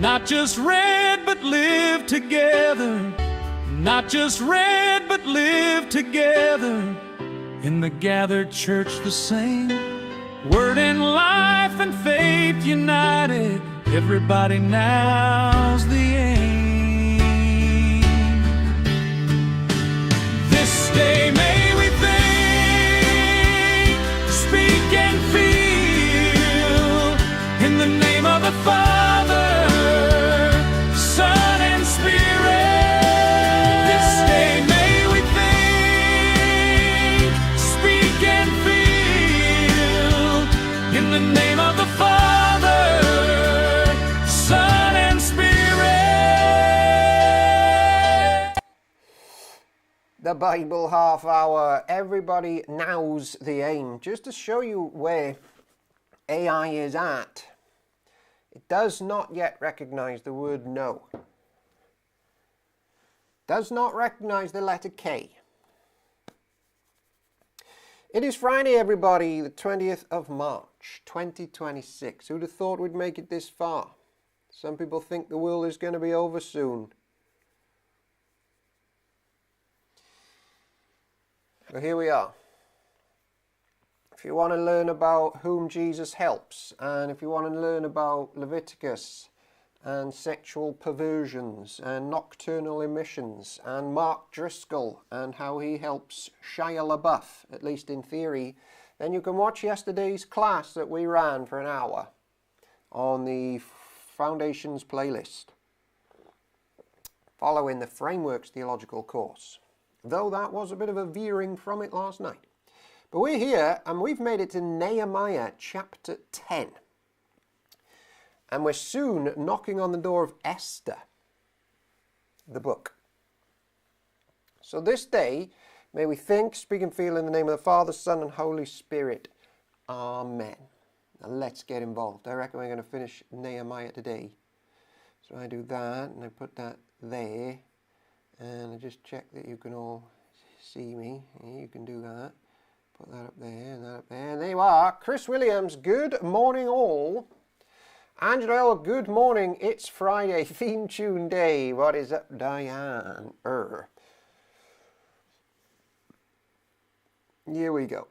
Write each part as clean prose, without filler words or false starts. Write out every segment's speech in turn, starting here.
Not just read, but live together. Not just read, but live together. In the gathered church the same. Word and life and faith united. Everybody now's the aim. This day may we think, speak and feel. In the name of the Father, Son and Spirit. This day may we think, speak and feel. In the name of the Father, Son and Spirit. The Bible half hour. Everybody now's the aim. Just to show you where AI is at. It does not yet recognize the word no. Does not recognize the letter K. It is Friday, everybody, the 20th of March, 2026. Who'd have thought we'd make it this far? Some people think the world is going to be over soon. But here we are. If you want to learn about whom Jesus helps, and if you want to learn about Leviticus and sexual perversions and nocturnal emissions and Mark Driscoll and how he helps Shia LaBeouf, at least in theory, then you can watch yesterday's class that we ran for an hour on the Foundations playlist, following the Frameworks theological course, though that was a bit of a veering from it last night. But we're here, and we've made it to Nehemiah chapter 10. And we're soon knocking on the door of Esther, the book. So this day, may we think, speak and feel in the name of the Father, Son, and Holy Spirit. Amen. Now let's get involved. I reckon we're going to finish Nehemiah today. So I do that, and I put that there. And I just check that you can all see me. You can do that. Put that up there and that up there. And there you are. Chris Williams, good morning all. Angela, good morning. It's Friday, theme tune day. What is up, Diane? Here we go.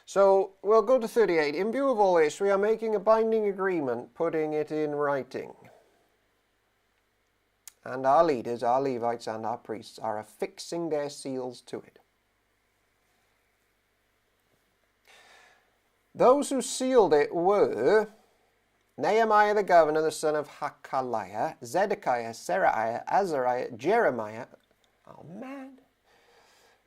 So we'll go to 38. In view of all this, we are making a binding agreement, putting it in writing. And our leaders, our Levites and our priests are affixing their seals to it. Those who sealed it were Nehemiah the governor, the son of Hakaliah, Zedekiah, Seraiah, Azariah, Jeremiah,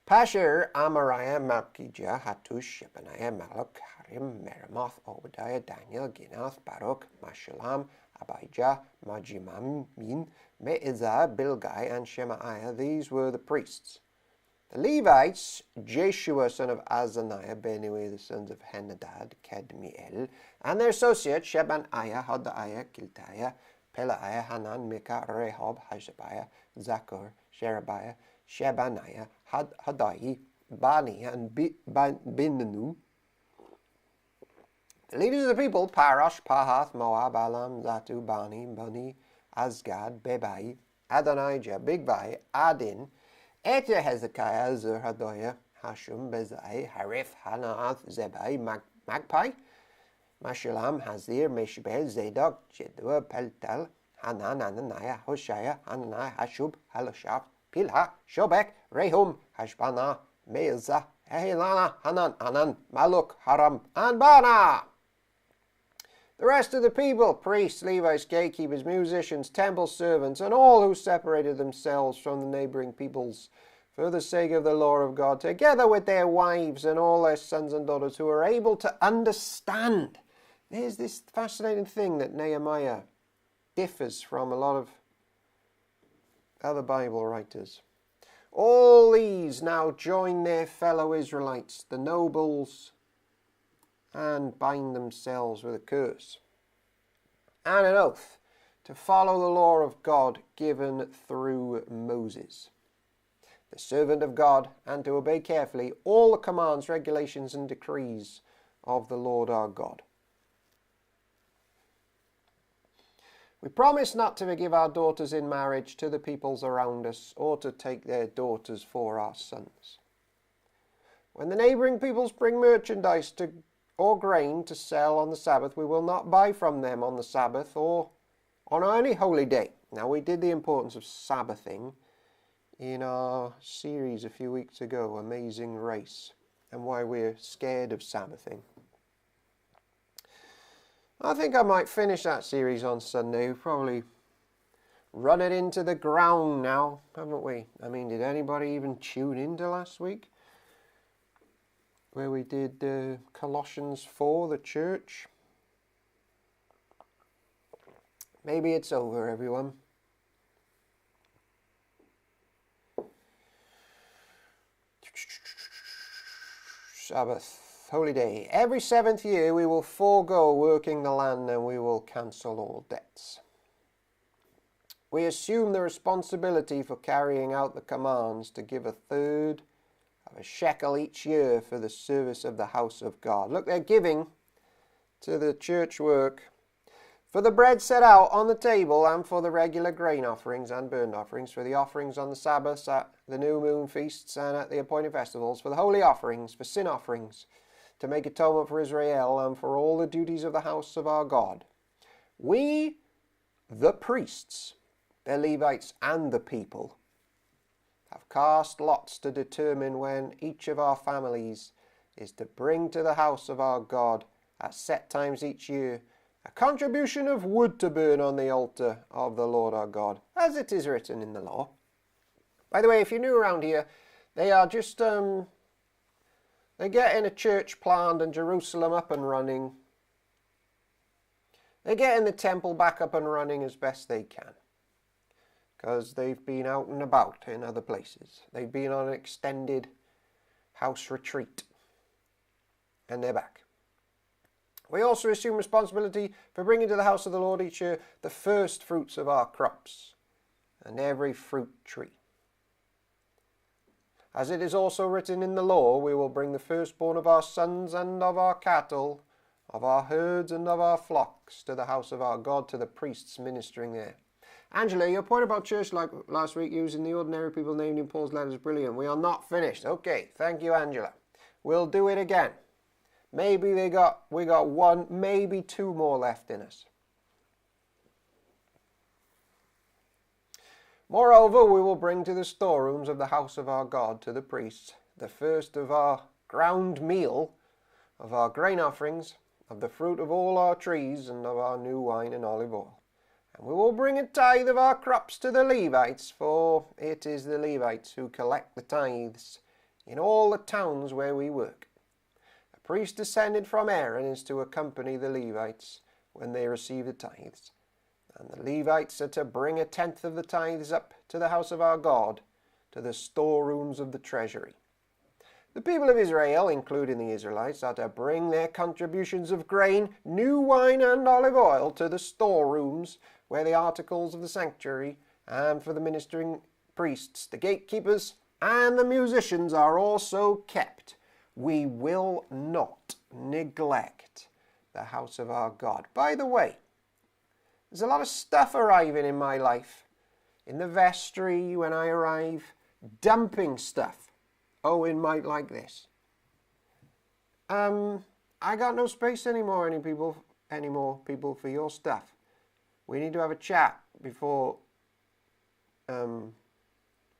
Pashur, Amariah, Malchijah, Hattush, Shebaniah, Malach, Harim, Meremoth, Obadiah, Daniel, Ginath, Baruch, Meshullam, Abijah, Majimamin, Me'izah, Bilgai, and Shemaiah. These were the priests. The Levites, Jeshua, son of Azaniah, Benui, the sons of Henadad, Kedmiel, and their associates, Shebaniah, Hodaiah, Kiltiah, Pelaiah, Hanan, Micah, Rehob, Hashabiah, Zakur, Sherebiah, Shebaniah, Hadai, Bani, and Binnu. The leaders of the people, Parash, Pahath, Moab, Alam, Zatu, Bani, Bani, Azgad, Bebai, Adonijah, Bigvai, Adin, Ether, Hezekiah, Zur, Hadoiah, Hashum, Bezai, Harif, Hanath, Zebai, Magpie, Meshullam, Hazir, Meshbel, Zadok, Jedua, Peltel, Hanan, Ananiah, Hoshea, Hananiah, Hashub, Haloshaph, Pilha, Shobek, Rehum, Hashbana, Meilzah, Ehilana, Hanan, Anan, Maluk, Haram, and Bana. The rest of the people, priests, Levites, gatekeepers, musicians, temple servants, and all who separated themselves from the neighboring peoples for the sake of the law of God, together with their wives and all their sons and daughters who are able to understand. There's this fascinating thing that Nehemiah differs from a lot of other Bible writers. All these now join their fellow Israelites, the nobles, and bind themselves with a curse and an oath to follow the law of God given through Moses, the servant of God, and to obey carefully all the commands, regulations, and decrees of the Lord our God. We promise not to give our daughters in marriage to the peoples around us, or to take their daughters for our sons. When the neighbouring peoples bring merchandise or grain to sell on the Sabbath, we will not buy from them on the Sabbath or on any holy day. Now, we did the importance of Sabbathing in our series a few weeks ago, Amazing Race, and why we're scared of Sabbathing. I think I might finish that series on Sunday. We've probably run it into the ground now, haven't we? I mean, did anybody even tune into last week, where we did Colossians 4, the church? Maybe it's over, everyone. Sabbath, holy day. Every seventh year we will forego working the land, and we will cancel all debts. We assume the responsibility for carrying out the commands to give a third of a shekel each year for the service of the house of God. Look, they're giving to the church work for the bread set out on the table, and for the regular grain offerings and burnt offerings, for the offerings on the Sabbaths, at the new moon feasts, and at the appointed festivals, for the holy offerings, for sin offerings, to make atonement for Israel, and for all the duties of the house of our God. We, the priests, the Levites, and the people, have cast lots to determine when each of our families is to bring to the house of our God at set times each year a contribution of wood to burn on the altar of the Lord our God, as it is written in the law. By the way, if you're new around here, they are just, they're getting a church planned in Jerusalem up and running. They're getting the temple back up and running as best they can, because they've been out and about in other places. They've been on an extended house retreat, and they're back. We also assume responsibility for bringing to the house of the Lord each year the first fruits of our crops and every fruit tree. As it is also written in the law, we will bring the firstborn of our sons and of our cattle, of our herds and of our flocks to the house of our God, to the priests ministering there. Angela, your point about church like last week, using the ordinary people named in Paul's letter, is brilliant. We are not finished. Okay, thank you, Angela. We'll do it again. Maybe we got one, maybe two more left in us. Moreover, we will bring to the storerooms of the house of our God, to the priests, the first of our ground meal, of our grain offerings, of the fruit of all our trees, and of our new wine and olive oil. And we will bring a tithe of our crops to the Levites, for it is the Levites who collect the tithes in all the towns where we work. A priest descended from Aaron is to accompany the Levites when they receive the tithes. And the Levites are to bring a tenth of the tithes up to the house of our God, to the storerooms of the treasury. The people of Israel, including the Israelites, are to bring their contributions of grain, new wine, and olive oil to the storerooms, where the articles of the sanctuary and for the ministering priests, the gatekeepers, and the musicians are also kept. We will not neglect the house of our God. By the way, there's a lot of stuff arriving in my life, in the vestry when I arrive, dumping stuff. Owen might like this. I got no space anymore, people for your stuff. We need to have a chat before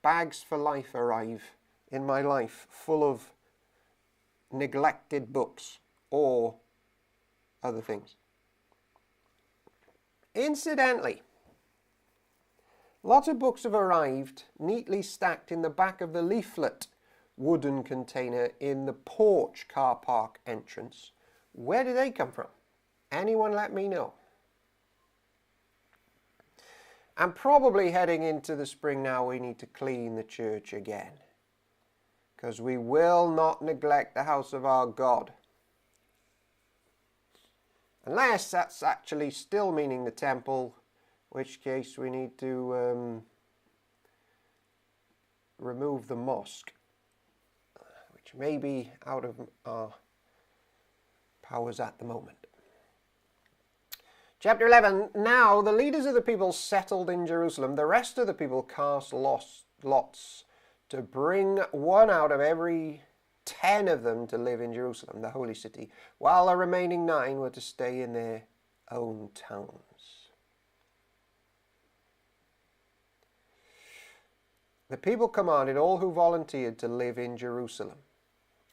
bags for life arrive in my life, full of neglected books or other things. Incidentally, lots of books have arrived neatly stacked in the back of the leaflet wooden container in the porch car park entrance. Where did they come from? Anyone let me know? And probably heading into the spring now, we need to clean the church again, because we will not neglect the house of our God. Unless that's actually still meaning the temple, in which case we need to remove the mosque, which may be out of our powers at the moment. Chapter 11, now the leaders of the people settled in Jerusalem. The rest of the people cast lots to bring one out of every 10 of them to live in Jerusalem, the holy city, while the remaining 9 were to stay in their own towns. The people commanded all who volunteered to live in Jerusalem.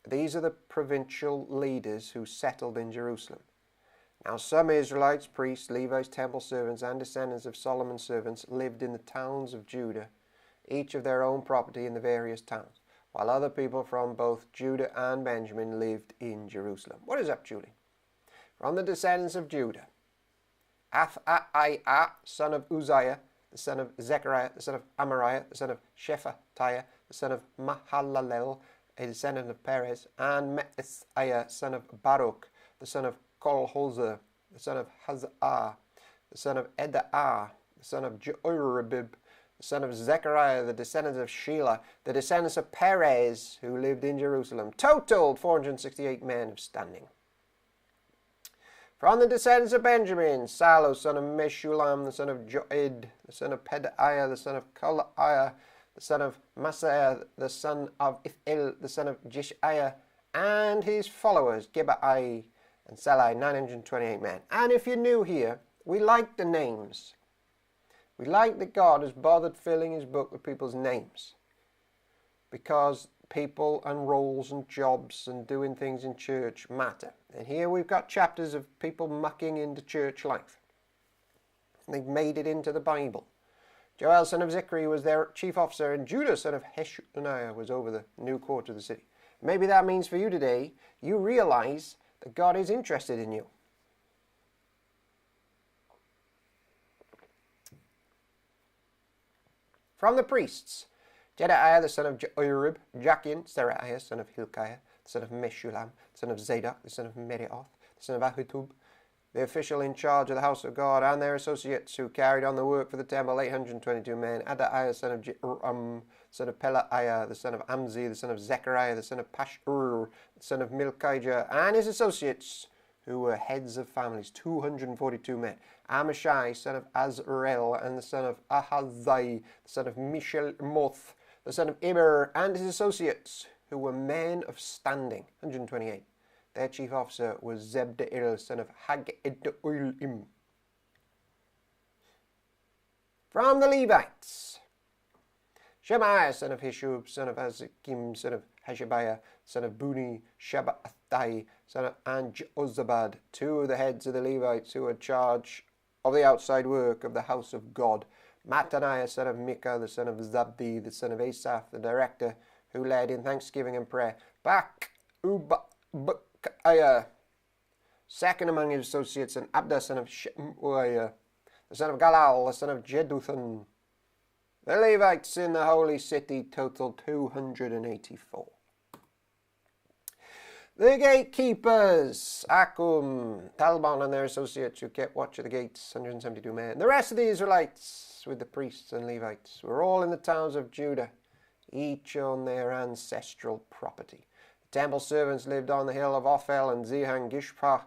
These are the provincial leaders who settled in Jerusalem. Now some Israelites, priests, Levites, temple servants, and descendants of Solomon's servants lived in the towns of Judah, each of their own property in the various towns, while other people from both Judah and Benjamin lived in Jerusalem. What is up, Julie? From the descendants of Judah, Athaiah, son of Uzziah, the son of Zechariah, the son of Amariah, the son of Shephatiah, the son of Mahalalel, a descendant of Perez, and Maaseiah, son of Baruch, the son of Kolhozer, the son of Hazah, the son of Edah, the son of Jehoiarib, the son of Zechariah, the descendants of Shelah, the descendants of Perez, who lived in Jerusalem, totaled 468 men of standing. From the descendants of Benjamin, Salu, son of Meshulam, the son of Joed, the son of Pedaiah, the son of Kolaiah, the son of Maaseiah, the son of Ithel, the son of Jeshaiah, and his followers, Gebai and Salai, 928 men. And if you're new here, we like the names. We like that God has bothered filling his book with people's names, because people and roles and jobs and doing things in church matter. And here we've got chapters of people mucking into church life. They've made it into the Bible. Joel, son of Zichri, was their chief officer, and Judah, son of Heshaniah, was over the new court of the city. Maybe that means for you today, you realize that God is interested in you. From the priests, Jedaiah, the son of Jehoiarib, Jachin, Seraiah, son of Hilkiah, the son of Meshulam, the son of Zadok, the son of Merioth, the son of Ahitub, the official in charge of the house of God, and their associates who carried on the work for the temple, 822 men, Adaiah, son of Jehoram, son of Pelaiah, the son of Amzi, the son of Zechariah, the son of Pashur, the son of Milkijah, and his associates, who were heads of families, 242 men. Amashai, son of Azrael, and the son of Ahazai, the son of Mishelmoth, the son of Eber, and his associates, who were men of standing, 128. Their chief officer was Zebdiel, son of Haggedolim. From the Levites, Shemaiah, son of Hishub, son of Azakim, son of Hashabiah, son of Buni, Shabbatai, son of Anjozabad, 2 of the heads of the Levites who had charge of the outside work of the house of God. Mattaniah, son of Micah, the son of Zabdi, the son of Asaph, the director, who led in thanksgiving and prayer. Bakaiah, second among his associates, and Abda, son of Shemuiah, the son of Galal, the son of Jeduthun. The Levites in the holy city totaled 284. The gatekeepers, Akum, Talbon, and their associates who kept watch of the gates, 172 men. The rest of the Israelites, with the priests and Levites, were all in the towns of Judah, each on their ancestral property. The temple servants lived on the hill of Ophel, and Zehan Gishpah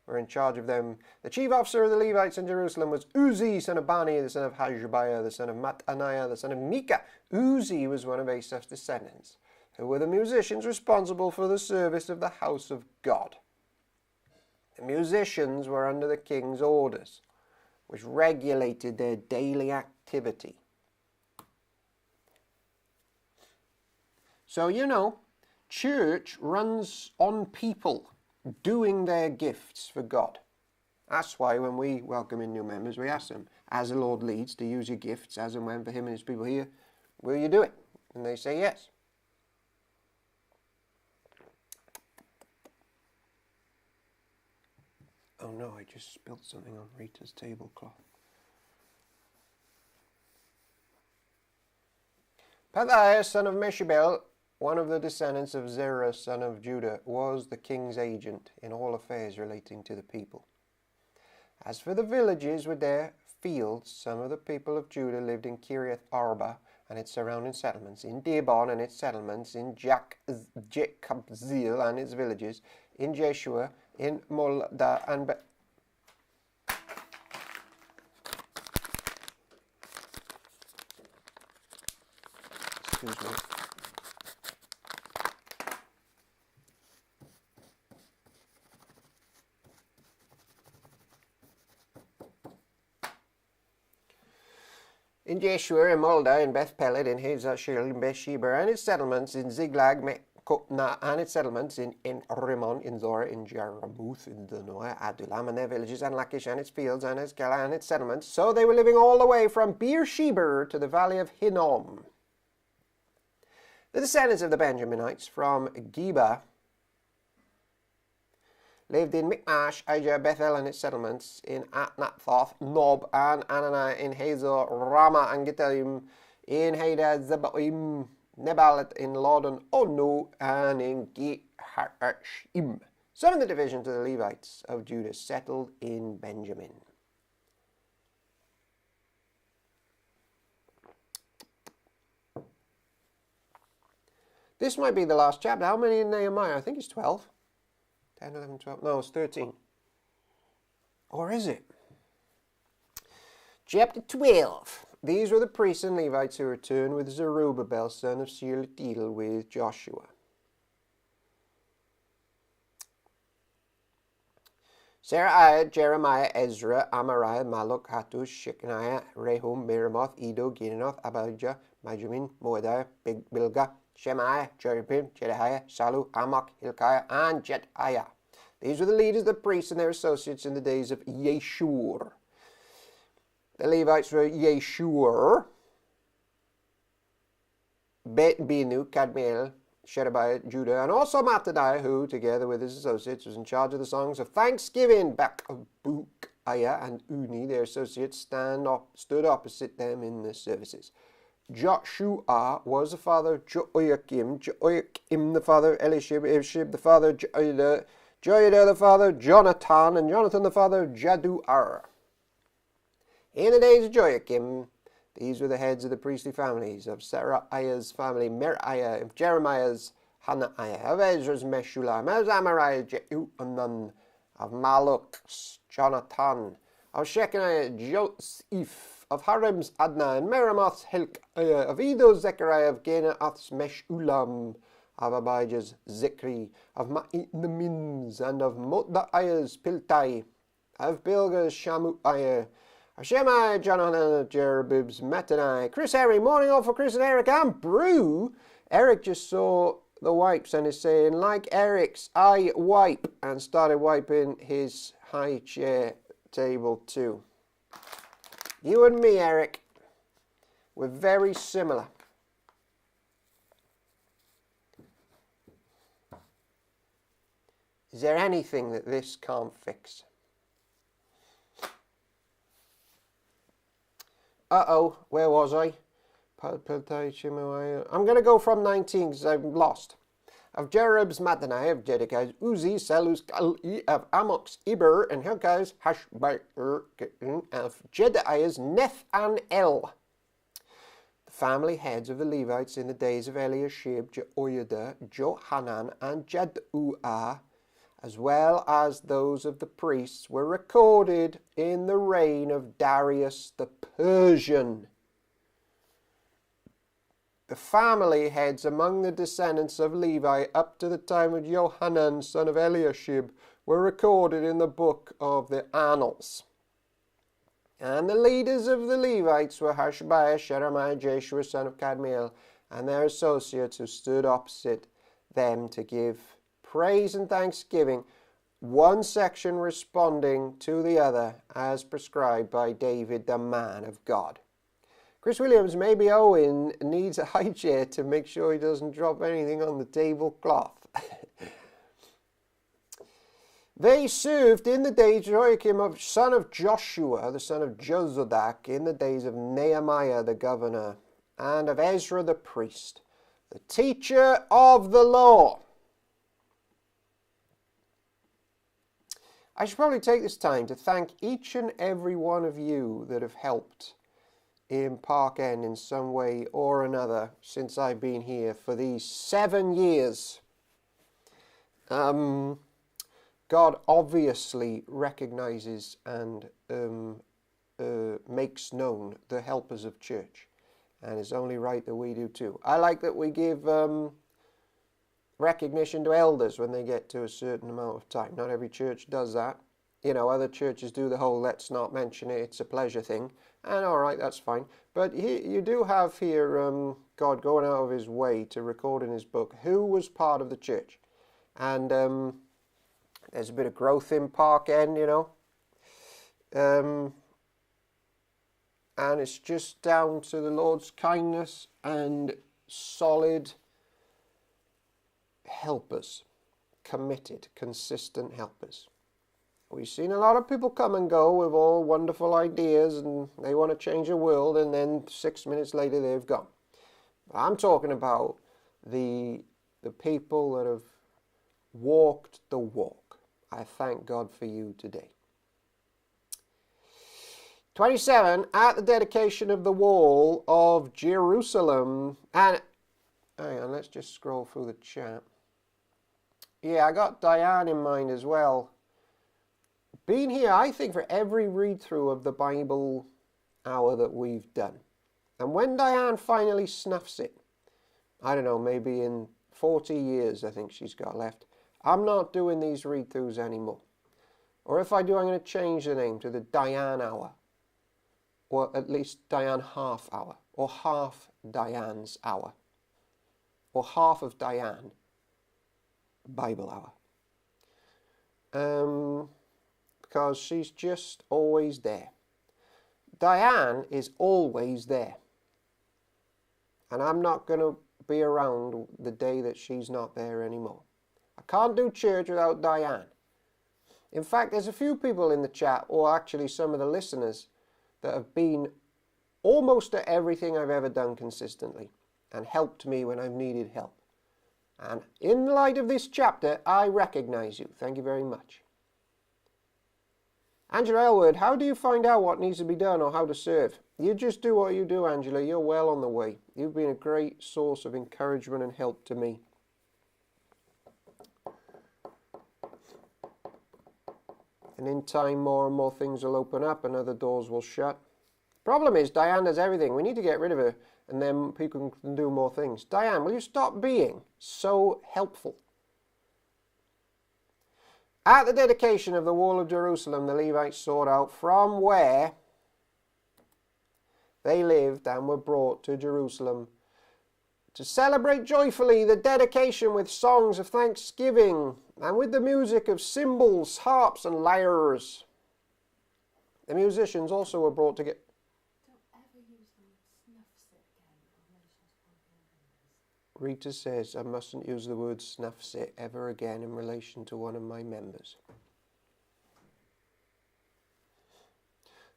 were in charge of them. The chief officer of the Levites in Jerusalem was Uzi, son of Bani, the son of Hashabiah, the son of Mattaniah, the son of Micah. Uzi was one of Asaph's descendants, who were the musicians responsible for the service of the house of God. The musicians were under the king's orders, which regulated their daily activity. So, church runs on people doing their gifts for God. That's why when we welcome in new members, we ask them, as the Lord leads, to use your gifts as and when for him and his people here, will you do it? And they say yes. Oh no, I just spilled something on Rita's tablecloth. Pedaiah, son of Meshabel, one of the descendants of Zerah, son of Judah, was the king's agent in all affairs relating to the people. As for the villages with their fields, some of the people of Judah lived in Kiriath Arba and its surrounding settlements, in Dibon and its settlements, in Jekabzeel and its villages, in Jeshua, in Molda and Excuse me. In Jeshua, in Molda, in Beth Pelet, in Hazashil, in Beersheba, and its settlements, in Ziglag, Mekotna, and its settlements, in Rimmon, in Zorah, in Jaramuth, in Danoah, Adulam, and their villages, and Lachish, and its fields, and its Gala, and its settlements. So they were living all the way from Beersheba to the valley of Hinnom. The descendants of the Benjaminites from Geba lived in Michmash, Aija, Bethel and its settlements, in Atnathoth, Nob, and Anani, in Hazor, Ramah, and Gittaim, in Hadad, Zebaim, Nebalat, in Lodan, Onu, and in Geharashim. Some of the divisions of the Levites of Judah settled in Benjamin. This might be the last chapter. How many in Nehemiah? I think it's 12. 10, 11, 12. No, it's 13. Or is it? Chapter 12. These were the priests and Levites who returned with Zerubbabel, son of Shealtiel, with Joshua. Seraiah, Jeremiah, Ezra, Amariah, Maluk, Hattush, Shechaniah, Rehum, Meremoth, Edo, Gideoth, Abijah, Benjamin, Moadiah, Bilgah, Shemaiah, Jerubim, Jedaiah, Salu, Amok, Hilkiah, and Jedaiah. These were the leaders of the priests and their associates in the days of Yeshur. The Levites were Yeshur, Bet Binu, Kadmiel, Sherebiah, Judah, and also Mattaniah, who, together with his associates, was in charge of the songs of thanksgiving. Bakbukiah and Uni, their associates, stood opposite them in the services. Joshua was the father of Joachim, Joachim the father of Elishib, Elishib the father of Joiada, Joiada the father of Jonathan, and Jonathan the father of Jaduar. In the days of Joachim, these were the heads of the priestly families: of Seraiah's family, Meraiah; of Jeremiah's, Hananiah; of Ezra's, Meshulam; of Amariah, Jeuhanan; of Maluk's, Jonathan; of Shechaniah, Joseph; of Harim's, Adnah; and Meremoth's, Hilkiah; of Edo's, Zechariah; of Genaath's, Meshulam; of Abijah's, Zikri; of Ma'inamim's, and of Modaiah's, Piltai; of Bilgah's, Shamuiah; of Shemaiah, Johanan; of Jerubib's, Mattaniah. Chris Harry, morning all for Chris and Eric and Brew. Eric just saw the wipes and is saying, like Eric's, I wipe, and started wiping his high chair table too. You and me, Eric, we're very similar. Is there anything that this can't fix? Uh-oh, where was I? I'm going to go from 19 because I'm lost. Of Jerub's, Mattaniah; of Jedekai's, Uzi; Salus, Kali; of Amok's, Eber; and Hilkiah's, Hashbair; of Jedaiah's, Nethanel. The family heads of the Levites in the days of Eliashib, Jehoiada, Johanan, and Jaddua, as well as those of the priests, were recorded in the reign of Darius the Persian. The family heads among the descendants of Levi up to the time of Johanan, son of Eliashib, were recorded in the book of the Annals. And the leaders of the Levites were Hashabiah, Sheremiah, Jeshua, son of Kadmiel, and their associates who stood opposite them to give praise and thanksgiving, one section responding to the other as prescribed by David, the man of God. Chris Williams, maybe Owen needs a high chair to make sure he doesn't drop anything on the tablecloth. They served in the days of Joachim, son of Joshua, the son of Jozadak, in the days of Nehemiah the governor, and of Ezra the priest, the teacher of the law. I should probably take this time to thank each and every one of you that have helped in Park End in some way or another since I've been here for these 7 years. God obviously recognizes and makes known the helpers of church. And it's only right that we do too. I like that we give recognition to elders when they get to a certain amount of time. Not every church does that. You know, other churches do the whole let's not mention it, it's a pleasure thing. And all right, that's fine. But you do have here God going out of his way to record in his book who was part of the church. And there's a bit of growth in Park End, you know. And it's just down to the Lord's kindness and solid helpers, committed, consistent helpers. We've seen a lot of people come and go with all wonderful ideas and they want to change the world, and then 6 minutes later they've gone. I'm talking about the people that have walked the walk. I thank God for you today. 27, at the dedication of the wall of Jerusalem. And hang on, let's just scroll through the chat. Yeah, I got Diane in mind as well. Been here, I think, for every read-through of the Bible hour that we've done. And when Diane finally snuffs it, I don't know, maybe in 40 years I think she's got left, I'm not doing these read-throughs anymore. Or if I do, I'm going to change the name to the Diane Hour. Or at least Diane Half Hour. Or Half Diane's Hour. Or Half of Diane Bible Hour. Because she's just always there. Diane is always there. And I'm not going to be around the day that she's not there anymore. I can't do church without Diane. In fact, there's a few people in the chat, or actually some of the listeners, that have been almost at everything I've ever done consistently and helped me when I've needed help. And in light of this chapter, I recognize you. Thank you very much. Angela Elwood, how do you find out what needs to be done or how to serve? You just do what you do, Angela. You're well on the way. You've been a great source of encouragement and help to me. And in time, more and more things will open up and other doors will shut. Problem is, Diane does everything. We need to get rid of her and then people can do more things. Diane, will you stop being so helpful? At the dedication of the wall of Jerusalem, the Levites sought out from where they lived and were brought to Jerusalem to celebrate joyfully the dedication with songs of thanksgiving and with the music of cymbals, harps, and lyres. The musicians also were brought together. Rita says, I mustn't use the word snuffsit ever again in relation to one of my members.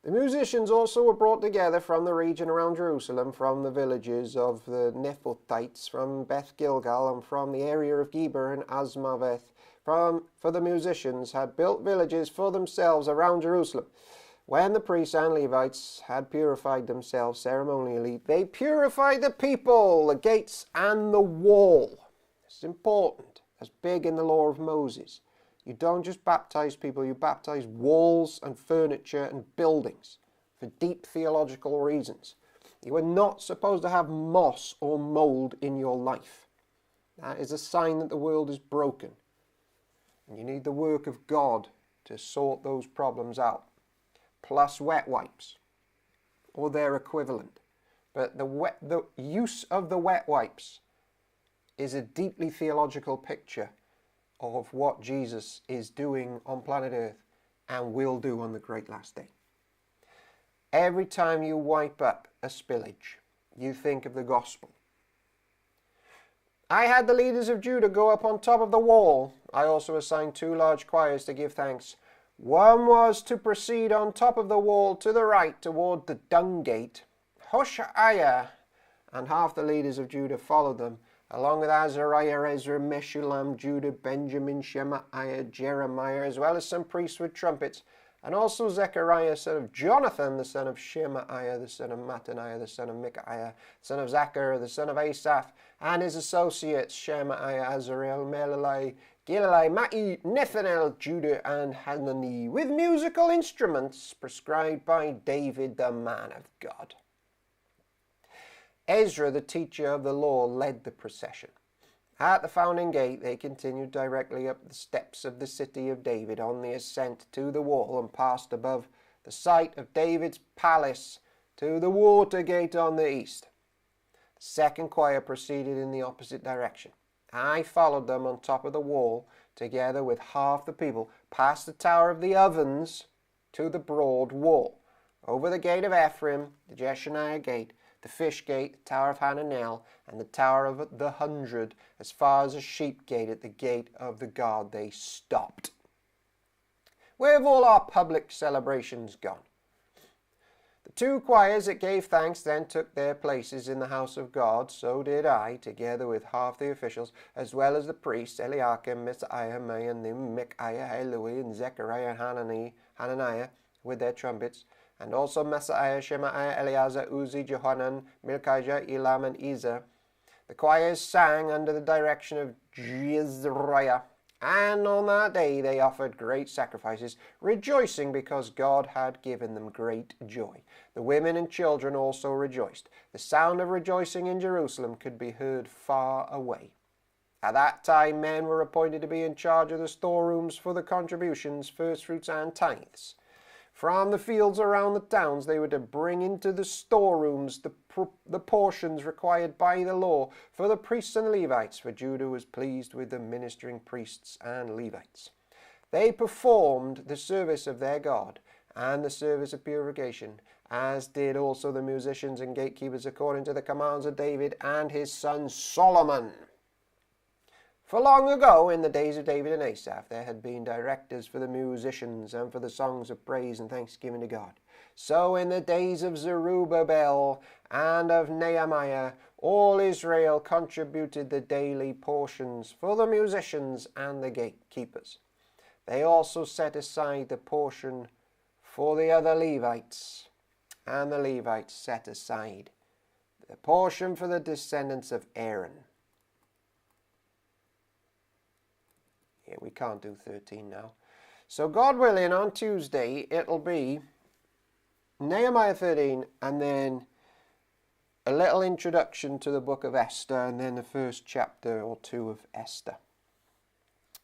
The musicians also were brought together from the region around Jerusalem, from the villages of the Nephothites, from Beth Gilgal, and from the area of Geber and Asmaveth. For the musicians had built villages for themselves around Jerusalem. When the priests and Levites had purified themselves ceremonially, they purified the people, the gates, and the wall. It's important. That's big in the law of Moses. You don't just baptize people, you baptize walls and furniture and buildings for deep theological reasons. You are not supposed to have moss or mold in your life. That is a sign that the world is broken. And you need the work of God to sort those problems out. Plus wet wipes, or their equivalent. But the use of the wet wipes is a deeply theological picture of what Jesus is doing on planet Earth and will do on the great last day. Every time you wipe up a spillage, you think of the gospel. I had the leaders of Judah go up on top of the wall. I also assigned 2 large choirs to give thanks. One was to proceed on top of the wall to the right toward the dung gate. Hoshaiah and half the leaders of Judah followed them, along with Azariah, Ezra, Meshullam, Judah, Benjamin, Shemaiah, Jeremiah, as well as some priests with trumpets, and also Zechariah, son of Jonathan, the son of Shemaiah, the son of Mattaniah, the son of Micaiah, son of Zachar, the son of Asaph, and his associates, Shemaiah, Azarel, Melali, Gilai, Ma'i, Nethanel, Judah, and Hanani, with musical instruments prescribed by David, the man of God. Ezra, the teacher of the law, led the procession. At the fountain gate, they continued directly up the steps of the city of David on the ascent to the wall and passed above the site of David's palace to the water gate on the east. The second choir proceeded in the opposite direction. I followed them on top of the wall, together with half the people, past the Tower of the Ovens to the broad wall, over the gate of Ephraim, the Jeshaniah gate, the fish gate, the Tower of Hananel, and the Tower of the 100, as far as a sheep gate at the gate of the guard. They stopped. Where have all our public celebrations gone? The two choirs that gave thanks then took their places in the house of God. So did I, together with half the officials, as well as the priests, Eliakim, Messiah, Mayanim, Micaiah, Elui, and Zechariah, Hananiah, with their trumpets, and also Messiah, Shemaiah, Eleazar, Uzi, Johanan, Milkijah, Elam, and Ezer. The choirs sang under the direction of Jezreiah, and on that day they offered great sacrifices, rejoicing because God had given them great joy. The women and children also rejoiced. The sound of rejoicing in Jerusalem could be heard far away. At that time men were appointed to be in charge of the storerooms for the contributions, firstfruits, and tithes. From the fields around the towns they were to bring into the storerooms the portions required by the law for the priests and Levites, for Judah was pleased with the ministering priests and Levites. They performed the service of their God and the service of purification, as did also the musicians and gatekeepers, according to the commands of David and his son Solomon. For long ago, in the days of David and Asaph, there had been directors for the musicians and for the songs of praise and thanksgiving to God. So in the days of Zerubbabel and of Nehemiah, all Israel contributed the daily portions for the musicians and the gatekeepers. They also set aside the portion for the other Levites, and the Levites set aside the portion for the descendants of Aaron. Yeah, we can't do 13 now. So God willing, on Tuesday, it'll be Nehemiah 13, and then a little introduction to the book of Esther, and then the first chapter or two of Esther.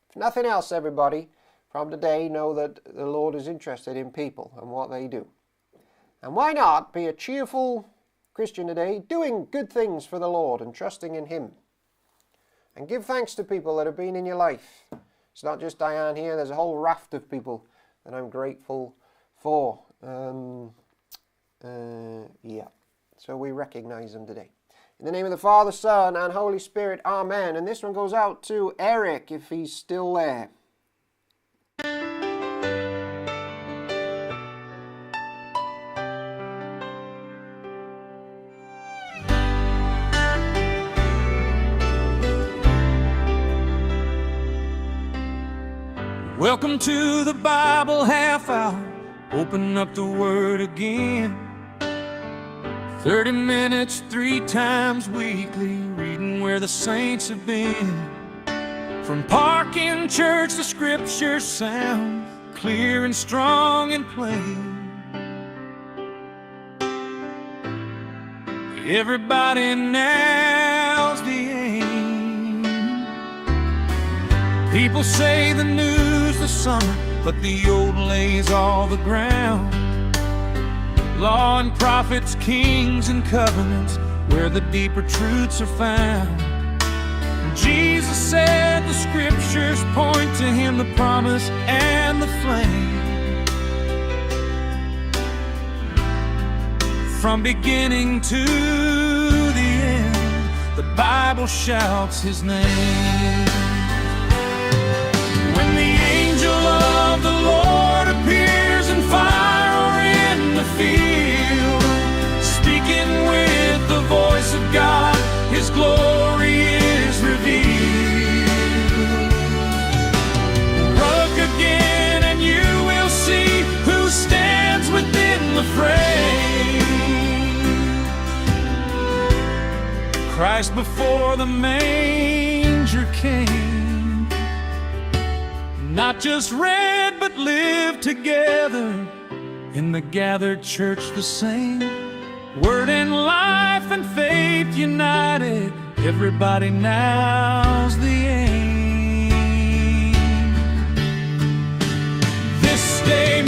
If nothing else, everybody, from today, know that the Lord is interested in people and what they do. And why not be a cheerful Christian today, doing good things for the Lord and trusting in Him? And give thanks to people that have been in your life. It's not just Diane here, there's a whole raft of people that I'm grateful for. Yeah, so we recognize them today. In the name of the Father, Son, and Holy Spirit, Amen. And this one goes out to Eric, if he's still there. Welcome to the Bible half hour. Open up the Word again. 30 minutes, 3 times weekly, reading where the saints have been. From park in church, the Scriptures sound clear and strong and plain. Everybody, now's the aim. People say the new's the summer, but the old lays all the ground. Law and prophets, kings and covenants, where the deeper truths are found. Jesus said the Scriptures point to Him, the promise and the flame. From beginning to the end, the Bible shouts His name. When the angel of the Lord appears in fire or in the field, speaking with the voice of God, His glory is revealed. Look again and you will see who stands within the frame. Christ before the manger came. Not just read but lived together, in the gathered church the same. Word and life and faith united, everybody now's the aim. This day